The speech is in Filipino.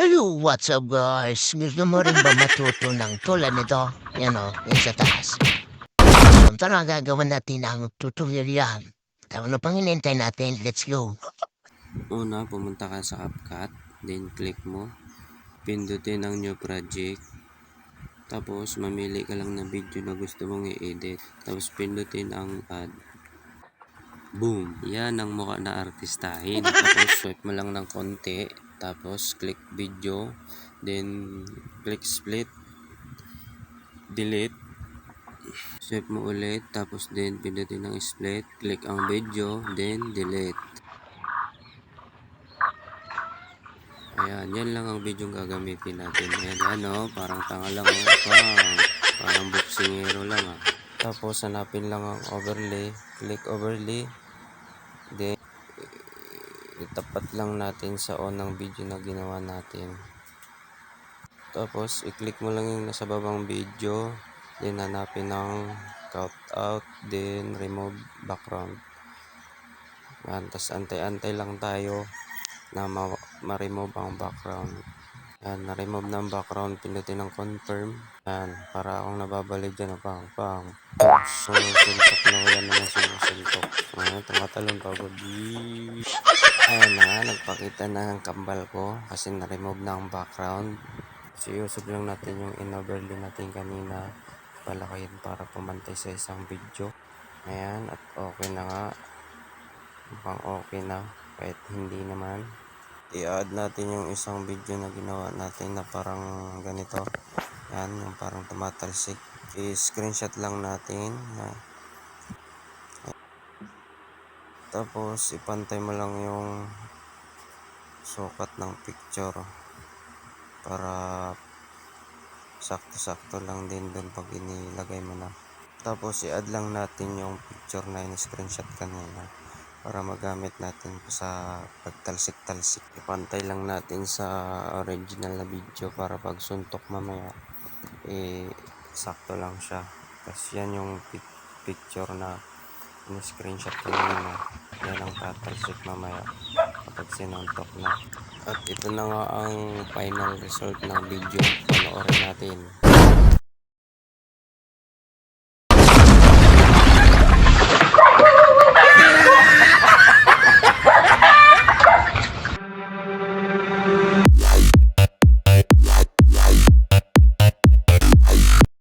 Hello, what's up guys? Gusto mo rin ba matuto ng tulad nito? Yan o, yan sa taas. Tara, gagawin natin ang tutorial yan. Ano pang hinintay natin? Let's go. Una, pumunta ka sa CapCut, then click mo, pindutin ang new project, tapos mamili ka lang ng video na gusto mong i-edit, tapos pindutin ang add. Boom! Yan ang mukha na artistahin. Tapos swipe mo lang ng konti, tapos click video, then click split, delete, swipe mo ulit, tapos then pindutin ang split, click ang video, then delete. Ayan, yan lang ang video gagamitin natin. Ayan, ano, parang tanga lang, parang boksingero lang, Tapos, hanapin lang ang overlay. Click overlay. Then, itapat lang natin sa on ng video na ginawa natin. Tapos, i-click mo lang yung nasa babang video. Then, hanapin ng cut out. Then, remove background. Ayan, tapos antay-antay lang tayo na ma-remove ang background. Yan, na-remove ng background, pindutin ng confirm. Yan, para akong nababalik dyan, pang. Suntok na wala naman sinusuntok. Ayan, tumatalon pa ako. Ayan na nga, nagpakita na ang kambal ko kasi na-remove na ang background. So, iusog lang natin yung in-overlay natin kanina. Palakihin para pumantay sa isang video. Ayan, at okay na nga. Mukhang okay na, kahit hindi naman. I-add natin yung isang video na ginawa natin na parang ganito. Yan, yung parang tumatalsik. I-screenshot lang natin. Yan. Tapos, ipantay mo lang yung sukat ng picture para sakto-sakto lang din doon pag inilagay mo na. Tapos, i-add lang natin yung picture na in-screenshot kanina para magamit natin sa pagtalsik-talsik. Ipantay lang natin sa original na video para pag suntok mamaya, sakto lang siya. Kasi yan yung picture na in-screenshot kanina. Yan ang tatalsik mamaya kapag sinuntok na. At ito na nga ang final result ng video. Panoorin natin.